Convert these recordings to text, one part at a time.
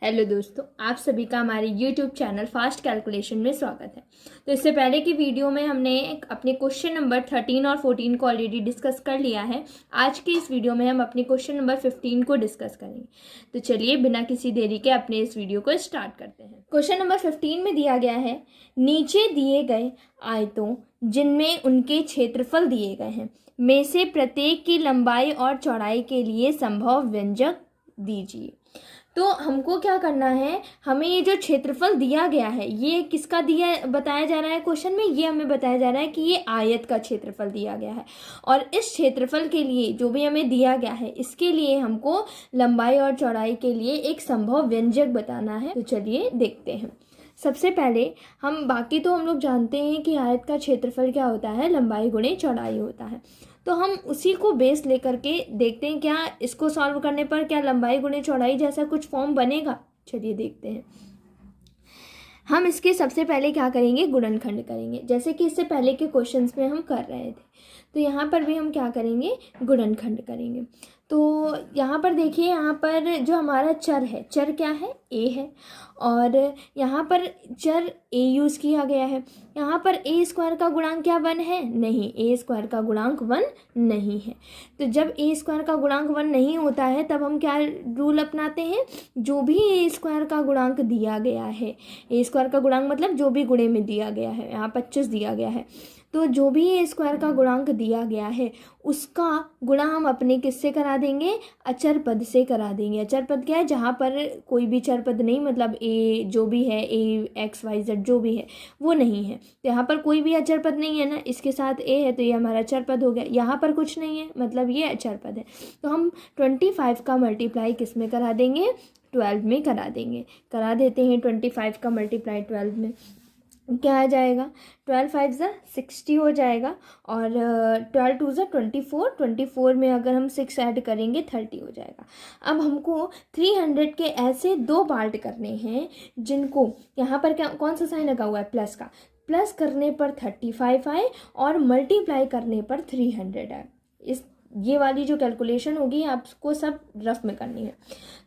Hello दोस्तों, आप सभी का हमारे YouTube चैनल फास्ट कैलकुलेशन में स्वागत है। तो इससे पहले की वीडियो में हमने अपने क्वेश्चन नंबर 13 और 14 को ऑलरेडी डिस्कस कर लिया है। आज की इस वीडियो में हम अपने क्वेश्चन नंबर 15 को डिस्कस करेंगे। तो चलिए बिना किसी देरी के अपने इस वीडियो को स्टार्ट करते हैं। क्वेश्चन नंबर 15 में दिया गया है, नीचे दिए गए आयतों जिनमें उनके क्षेत्रफल दिए गए हैं में से प्रत्येक की लंबाई और चौड़ाई के लिए संभव व्यंजक दीजिए। तो हमको क्या करना है, हमें ये जो क्षेत्रफल दिया गया है ये किसका दिया बताया जा रहा है क्वेश्चन में, ये हमें बताया जा रहा है कि ये आयत का क्षेत्रफल दिया गया है और इस क्षेत्रफल के लिए जो भी हमें दिया गया है इसके लिए हमको लंबाई और चौड़ाई के लिए एक संभव व्यंजक बताना है। तो चलिए देखते हैं। सबसे पहले हम लोग जानते हैं कि आयत का क्षेत्रफल क्या होता है, लंबाई गुणे चौड़ाई होता है। तो हम उसी को बेस लेकर के देखते हैं क्या इसको सॉल्व करने पर क्या लंबाई गुणे चौड़ाई जैसा कुछ फॉर्म बनेगा। चलिए देखते हैं। हम इसके सबसे पहले क्या करेंगे, गुणनखंड करेंगे, जैसे कि इससे पहले के क्वेश्चंस में हम कर रहे थे। तो यहाँ पर भी हम क्या करेंगे, गुणनखंड करेंगे। तो यहाँ पर देखिए, यहाँ पर जो हमारा चर है, चर क्या है, ए है, और यहाँ पर चर ए यूज़ किया गया है। यहाँ पर ए स्क्वायर का गुणांक क्या 1 है, नहीं, ए स्क्वायर का गुणांक 1 नहीं है। तो जब ए स्क्वायर का गुणांक 1 नहीं होता है तब हम क्या रूल अपनाते हैं, जो भी ए स्क्वायर का गुणांक दिया गया है, ए स्क्वायर का गुणांक मतलब जो भी गुणे में दिया गया है, यहाँ 25 दिया गया है, तो जो भी ए स्क्वायर का गुणांक दिया गया है उसका गुणा हम अपने किससे करा देंगे, अचर पद से करा देंगे। अचर पद क्या है, जहाँ पर कोई भी चर पद नहीं, मतलब ए जो भी है, ए एक्स वाई जेड जो भी है वो नहीं है। तो यहाँ पर कोई भी अचर पद नहीं है ना, इसके साथ ए है तो ये हमारा अचर पद हो गया। यहाँ पर कुछ नहीं है मतलब ये अचर पद है। तो हम 25 का मल्टीप्लाई किस में करा देंगे, 12 में करा देंगे। करा देते हैं 25 का मल्टीप्लाई 12 में, क्या आ जाएगा, 12 5 ज़ा 60 हो जाएगा, और 12 2 ज़ा 24, 24 में अगर हम 6 ऐड करेंगे 30 हो जाएगा। अब हमको 300 के ऐसे दो पार्ट करने हैं जिनको यहाँ पर क्या कौन सा साइन लगा हुआ है, प्लस का, प्लस करने पर 35 आए और मल्टीप्लाई करने पर 300 आए। इस ये वाली जो कैलकुलेशन होगी आपको सब रफ में करनी है।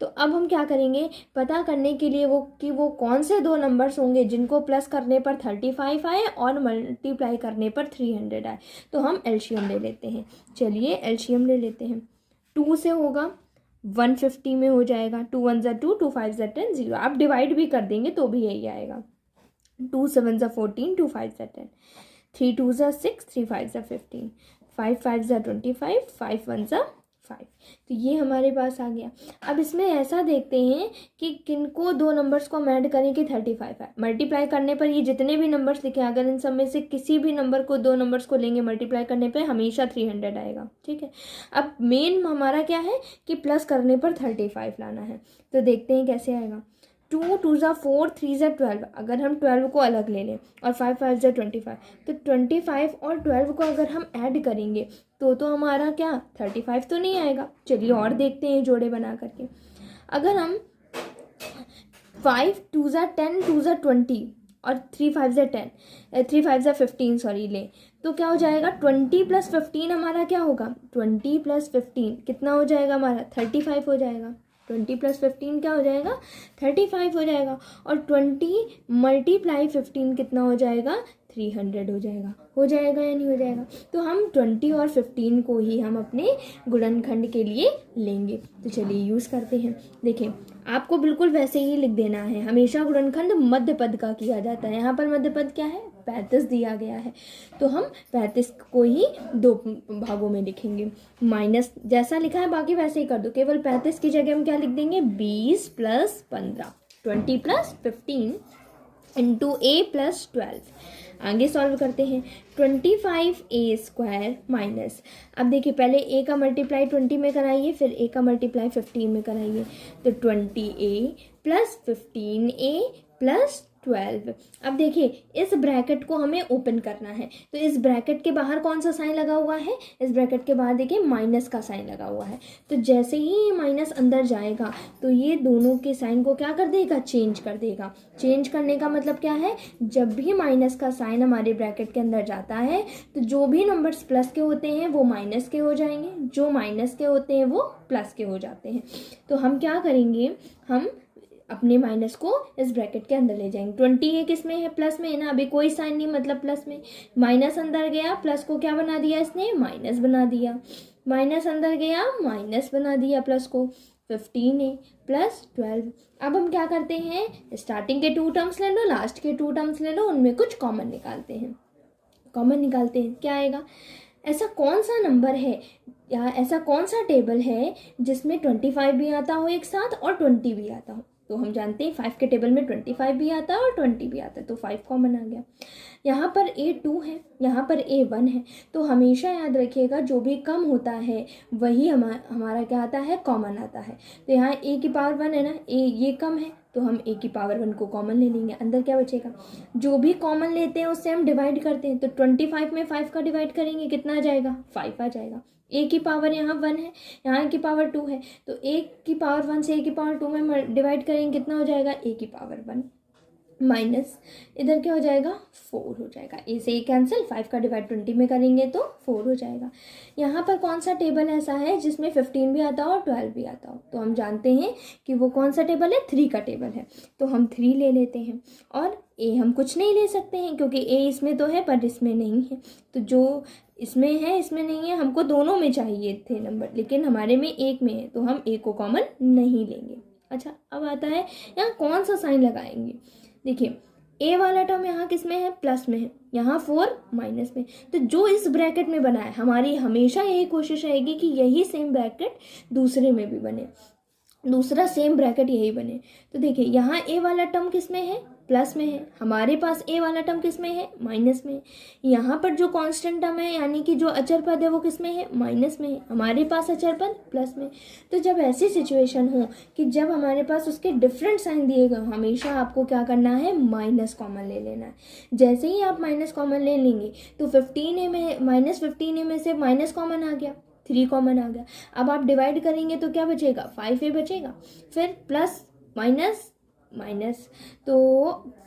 तो अब हम क्या करेंगे, पता करने के लिए वो कौन से दो नंबर्स होंगे जिनको प्लस करने पर 35 आए और मल्टीप्लाई करने पर 300 आए। तो हम एलसीएम ले लेते हैं। चलिए एलसीएम ले लेते हैं। 2 से होगा 150 में हो जाएगा, 2 1 ज़ा 2, 2 5 ज़ा 10, 0। आप डिवाइड भी कर देंगे तो भी यही आएगा। 2 7 ज़ा 14, 2 5 ज़ा 10, 3 2 ज़ा 6, 3 5 ज़ा 15, 5 5 ज़ा 25, 5 1 ज़ा 5। तो ये हमारे पास आ गया। अब इसमें ऐसा देखते हैं कि किनको दो नंबर्स को हम ऐड करें कि 35 है। मल्टीप्लाई करने पर ये जितने भी नंबर्स लिखे, अगर इन सब में से किसी भी नंबर को दो नंबर्स को लेंगे मल्टीप्लाई करने पे हमेशा 300 आएगा, ठीक है। अब मेन हमारा क्या है कि प्लस करने पर 35 लाना है। तो देखते हैं कैसे आएगा। 2 2 ज़ा 4, 3 ज़ा 12, अगर हम 12 को अलग ले लें और 5 5 ज़ा 25, तो 25 और 12 को अगर हम ऐड करेंगे तो हमारा क्या 35 तो नहीं आएगा। चलिए और देखते हैं जोड़े बना करके। अगर हम 5 2 ज़ा 10, 2 ज़ा 20 और 3 5 ज़ा 10, 3 5 ज़ा 15 सॉरी ले, तो क्या हो जाएगा, 20 + 15 हमारा क्या होगा, 20 + 15 कितना हो जाएगा हमारा, 35 हो जाएगा। 20 + 15 क्या हो जाएगा, 35 हो जाएगा। और 20 × 15 कितना हो जाएगा, 300 हो जाएगा या नहीं हो जाएगा। तो हम 20 और 15 को ही हम अपने गुणनखंड के लिए लेंगे। तो चलिए यूज़ करते हैं। देखिए आपको बिल्कुल वैसे ही लिख देना है। हमेशा गुणनखंड मध्य पद का किया जाता है। यहाँ पर मध्य पद क्या है, 35 दिया गया है, तो हम 35 को ही दो भागों में लिखेंगे। माइनस जैसा लिखा है बाकी वैसे ही कर दो, केवल 35 की जगह हम क्या लिख देंगे, 20 + 15, 20 + 15 इंटू a + 12। आगे सॉल्व करते हैं। 25a² माइनस, अब देखिए पहले a का मल्टीप्लाई 20 में कराइए, फिर a का मल्टीप्लाई 15 में कराइए। तो 20a + 15a + 12। अब देखिए इस ब्रैकेट को हमें ओपन करना है, तो इस ब्रैकेट के बाहर कौन सा साइन लगा हुआ है, इस ब्रैकेट के बाहर देखिए माइनस का साइन लगा हुआ है। तो जैसे ही ये माइनस अंदर जाएगा तो ये दोनों के साइन को क्या कर देगा, चेंज कर देगा। चेंज करने का मतलब क्या है, जब भी माइनस का साइन हमारे ब्रैकेट के अंदर जाता है तो जो भी नंबर्स प्लस के होते हैं वो माइनस के हो जाएंगे, जो माइनस के होते हैं वो प्लस के हो जाते हैं। तो हम क्या करेंगे, हम अपने माइनस को इस ब्रैकेट के अंदर ले जाएंगे। 20 है किस में है, प्लस में है ना, अभी कोई साइन नहीं मतलब प्लस में, माइनस अंदर गया, प्लस को क्या बना दिया इसने, माइनस बना दिया, माइनस अंदर गया, माइनस बना दिया प्लस को। 15 है प्लस 12। अब हम क्या करते हैं, स्टार्टिंग के 2 टर्म्स ले लो, लास्ट के 2 टर्म्स ले लो, उनमें कुछ कॉमन निकालते हैं। कॉमन निकालते हैं, क्या आएगा, ऐसा कौन सा नंबर है या ऐसा कौन सा टेबल है जिसमें 25 भी आता हो एक साथ और 20 भी आता हो। तो हम जानते हैं 5 के टेबल में 25 भी आता है और 20 भी आता है, तो 5 कॉमन आ गया। यहाँ पर A2 है, यहाँ पर A1 है, तो हमेशा याद रखिएगा जो भी कम होता है वही हमारा क्या आता है, कॉमन आता है। तो यहाँ A की पावर 1 है ना, ये कम है तो हम A की पावर 1 को कॉमन ले लेंगे, अंदर क्या बचेगा, जो भी कॉमन लेते हैं उससे हम डिवाइड करते हैं। तो 25 में 5 का डिवाइड करेंगे, कितना आ जाएगा, 5 आ जाएगा। A की पावर यहाँ 1 है, यहाँ A की पावर 2 है, तो A की पावर 1 से A की पावर 2 में डिवाइड करेंगे, कितना हो जाएगा, A की पावर 1 माइनस इधर क्या हो जाएगा, 4 हो जाएगा। A से A कैंसिल, 5 का डिवाइड 20 में करेंगे तो 4 हो जाएगा। यहाँ पर कौन सा टेबल ऐसा है जिसमें 15 भी आता हो और 12 भी आता हो, तो हम जानते हैं कि वो कौन सा टेबल है, 3 का टेबल है। तो हम 3 ले लेते हैं और A हम कुछ नहीं ले सकते हैं क्योंकि A इसमें तो है पर इसमें नहीं है, तो जो इसमें है इसमें नहीं है, हमको दोनों में चाहिए थे नंबर, लेकिन हमारे में एक में है तो हम A को कॉमन नहीं लेंगे। अच्छा, अब आता है यहाँ कौन सा साइन लगाएंगे। देखिए A वाला टर्म यहाँ किस में है, प्लस में है, यहाँ 4 माइनस में, तो जो इस ब्रैकेट में बना है हमारी हमेशा यही कोशिश रहेगी कि यही सेम ब्रैकेट दूसरे में भी बने, दूसरा सेम ब्रैकेट यही बने। तो देखिए यहाँ A वाला टर्म किस में है, प्लस में है, हमारे पास A वाला टर्म किस में है, माइनस में है। यहाँ पर जो कांस्टेंट टर्म है यानी कि जो अचर पद है वो किस में है, माइनस में है, हमारे पास अचर पद प्लस में। तो जब ऐसी सिचुएशन हो कि जब हमारे पास उसके डिफरेंट साइन दिए गए, हमेशा आपको क्या करना है, माइनस कॉमन ले लेना है। जैसे ही आप माइनस कॉमन ले लेंगे तो 15A में -15A में से माइनस कॉमन आ गया, 3 कॉमन आ गया। अब आप डिवाइड करेंगे तो क्या बचेगा, 5A बचेगा, फिर प्लस माइनस माइनस तो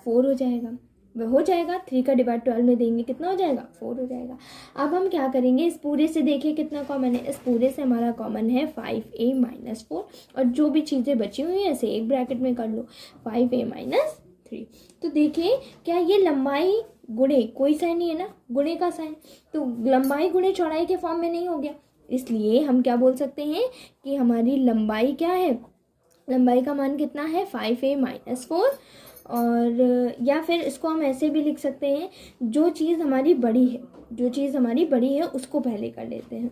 4 हो जाएगा, वह हो जाएगा। 3 का डिवाइड 12 में देंगे, कितना हो जाएगा, 4 हो जाएगा। अब हम क्या करेंगे, इस पूरे से देखिए कितना कॉमन है, इस पूरे से हमारा कॉमन है 5A - 4, और जो भी चीज़ें बची हुई हैं ऐसे एक ब्रैकेट में कर लो, 5A - 3। तो देखिए क्या ये लंबाई गुणे, कोई साइन नहीं है ना, गुणे का साइन, तो लंबाई गुणे चौड़ाई के फॉर्म में नहीं हो गया, इसलिए हम क्या बोल सकते हैं कि हमारी लंबाई क्या है, लंबाई का मान कितना है, 5A - 4। और या फिर इसको हम ऐसे भी लिख सकते हैं, जो चीज़ हमारी बड़ी है, जो चीज़ हमारी बड़ी है उसको पहले कर लेते हैं।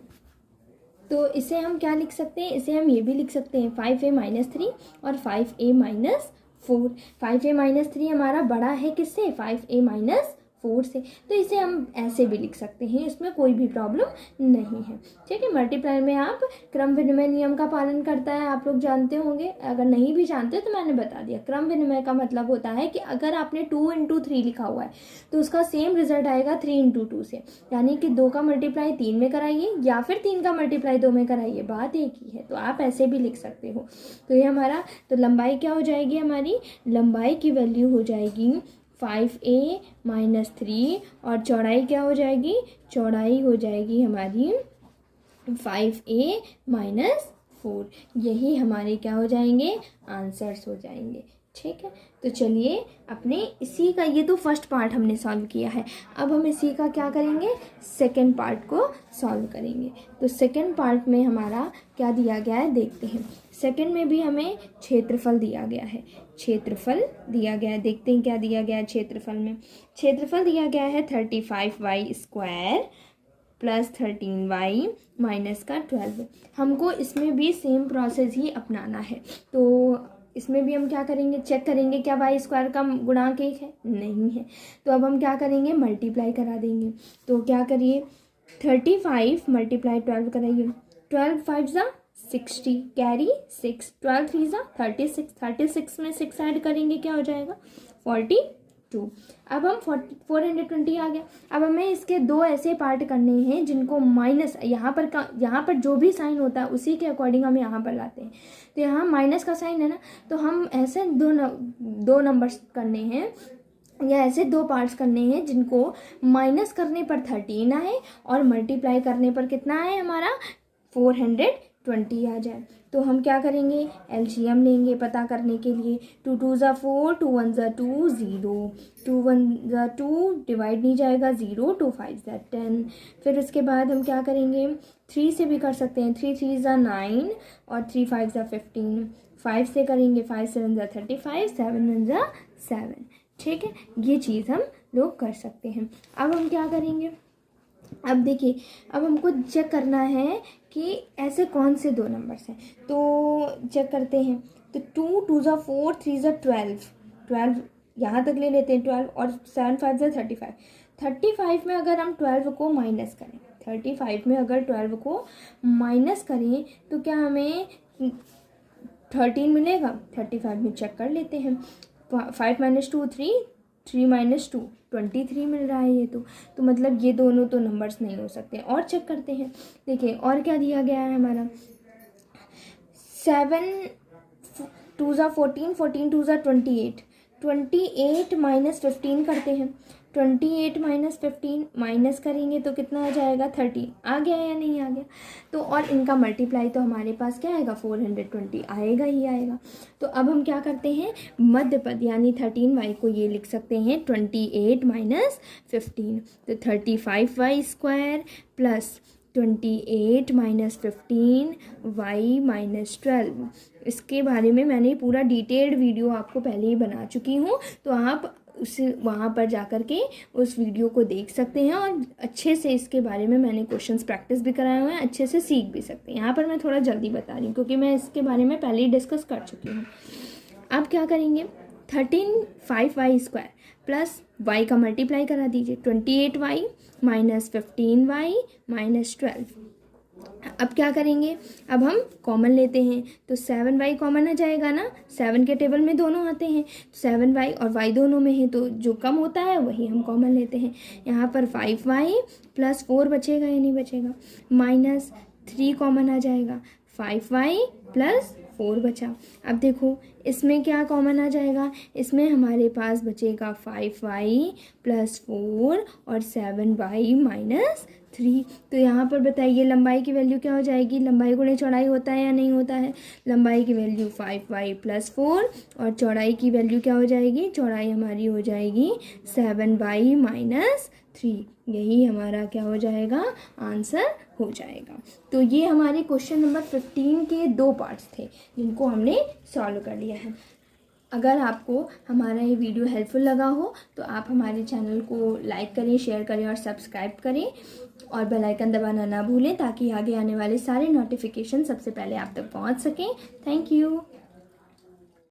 तो इसे हम क्या लिख सकते हैं, इसे हम ये भी लिख सकते हैं 5A - 3 और 5A - 4। 5A - 3 हमारा बड़ा है किससे, 5A - 4 से, तो इसे हम ऐसे भी लिख सकते हैं, इसमें कोई भी प्रॉब्लम नहीं है। ठीक है, मल्टीप्लाई में आप क्रम विनिमय नियम का पालन करता है, आप लोग जानते होंगे, अगर नहीं भी जानते तो मैंने बता दिया। क्रम विनिमय का मतलब होता है कि अगर आपने 2 × 3 लिखा हुआ है तो उसका सेम रिजल्ट आएगा 3 × 2 से, यानी कि 2 का मल्टीप्लाई 3 में कराइए या फिर 3 का मल्टीप्लाई 2 में कराइए, बात एक ही है। तो आप ऐसे भी लिख सकते हो। तो ये हमारा, तो लंबाई क्या हो जाएगी, हमारी लंबाई की वैल्यू हो जाएगी 5A - 3 और चौड़ाई क्या हो जाएगी, चौड़ाई हो जाएगी हमारी 5A - 4। यही हमारे क्या हो जाएंगे, आंसर्स हो जाएंगे। ठीक है, तो चलिए अपने इसी का, ये तो फर्स्ट पार्ट हमने सॉल्व किया है, अब हम इसी का क्या करेंगे, सेकंड पार्ट को सॉल्व करेंगे। तो सेकंड पार्ट में हमारा क्या दिया गया है, देखते हैं। सेकंड में भी हमें क्षेत्रफल दिया गया है, क्षेत्रफल दिया गया है, देखते हैं क्या दिया गया है क्षेत्रफल में। क्षेत्रफल दिया गया है 35y² + 13y - 12। हमको इसमें भी सेम प्रोसेस ही अपनाना है, तो इसमें भी हम क्या करेंगे, चेक करेंगे क्या y² का गुणांक 1 है, नहीं है, तो अब हम क्या करेंगे, मल्टीप्लाई करा देंगे। तो क्या करिए, 35 × 12 कराइए, 12 × 5 = 60, कैरी 6, 12 × 3 = 36, 36 में 6 ऐड करेंगे क्या हो जाएगा, 42। अब हम 420 आ गया। अब हमें इसके दो ऐसे पार्ट करने हैं जिनको माइनस, यहाँ पर जो भी साइन होता है उसी के अकॉर्डिंग हम यहाँ पर लाते हैं। तो यहाँ माइनस का साइन है ना, तो हम ऐसे दो नंबर्स करने हैं या ऐसे दो पार्ट्स करने हैं जिनको माइनस करने पर 13 आए और मल्टीप्लाई करने पर कितना आए, हमारा 420 आ जाए। तो हम क्या करेंगे, एलसीएम लेंगे पता करने के लिए। 2 2 ज़ा 4, 2 1 ज़ा 2, 0, 2 1 ज़ा 2, डिवाइड नहीं जाएगा, 0, 2 5 ज़ा 10। फिर उसके बाद हम क्या करेंगे, 3 से भी कर सकते हैं, 3 3 ज़ा 9 और 3 5 ज़ा 15। 5 से करेंगे, 5 7 ज़ा 35, 7 1 ज़ा 7। ठीक है, ये चीज़ हम लोग कर सकते हैं। अब हम क्या करेंगे, अब देखिए, अब हमको चेक करना है कि ऐसे कौन से दो नंबर्स हैं, तो चेक करते हैं। तो 2 2 ज़ा 4, 3 ज़ा 12, 12 यहाँ तक ले लेते हैं 12, और 7 5 ज़ा 35। 35 में अगर हम 12 को माइनस करें, 35 में अगर 12 को माइनस करें तो क्या हमें 13 मिलेगा। 35 में चेक कर लेते हैं, 5 - 2 3, 3 - 2 23 मिल रहा है ये तो मतलब ये दोनों तो नंबर्स नहीं हो सकते। और चेक करते हैं, देखिए और क्या दिया गया है हमारा, 7 2 ज़ा 14, 14 2 ज़ा 28, 28 - 15 करते हैं। 28 - 15 माइनस करेंगे तो कितना आ जाएगा, 30। आ गया या नहीं आ गया, तो और इनका मल्टीप्लाई तो हमारे पास क्या आएगा, 420 आएगा ही आएगा। तो अब हम क्या करते हैं, मध्य पद यानी 13y को ये लिख सकते हैं 28 - 15, तो 35y² प्लस 28 - 15y - 12। इसके बारे में मैंने पूरा डिटेल्ड वीडियो आपको पहले ही बना चुकी हूँ, तो आप उसे वहाँ पर जा कर के उस वीडियो को देख सकते हैं और अच्छे से इसके बारे में मैंने क्वेश्चंस प्रैक्टिस भी कराए हुए हैं, अच्छे से सीख भी सकते हैं। यहाँ पर मैं थोड़ा जल्दी बता रही हूँ क्योंकि मैं इसके बारे में पहले ही डिस्कस कर चुकी हूँ। अब क्या करेंगे, 5y² प्लस y का मल्टीप्लाई करा दीजिए, 28y - 15y - 12। अब क्या करेंगे, अब हम कॉमन लेते हैं, तो 7y कॉमन आ जाएगा ना, 7 के टेबल में दोनों आते हैं, 7y और y दोनों में है तो जो कम होता है वही हम कॉमन लेते हैं। यहाँ पर 5y + 4 बचेगा या नहीं बचेगा, -3 कॉमन आ जाएगा, 5y + 4 बचा। अब देखो इसमें क्या कॉमन आ जाएगा, इसमें हमारे पास बचेगा 5y + 4 और 7y - 3। तो यहाँ पर बताइए लंबाई की वैल्यू क्या हो जाएगी, लंबाई गुणे चौड़ाई होता है या नहीं होता है, लंबाई की वैल्यू 5y + 4 और चौड़ाई की वैल्यू क्या हो जाएगी, चौड़ाई हमारी हो जाएगी 7y - 3। यही हमारा क्या हो जाएगा, आंसर हो जाएगा। तो ये हमारे क्वेश्चन नंबर 15 के 2 पार्ट्स थे जिनको हमने सॉल्व कर लिया है। अगर आपको हमारा ये वीडियो हेल्पफुल लगा हो तो आप हमारे चैनल को लाइक करें, शेयर करें और सब्सक्राइब करें और बेल आइकन दबाना ना भूलें ताकि आगे आने वाले सारे नोटिफिकेशन सबसे पहले आप तक पहुंच सकें। Thank you.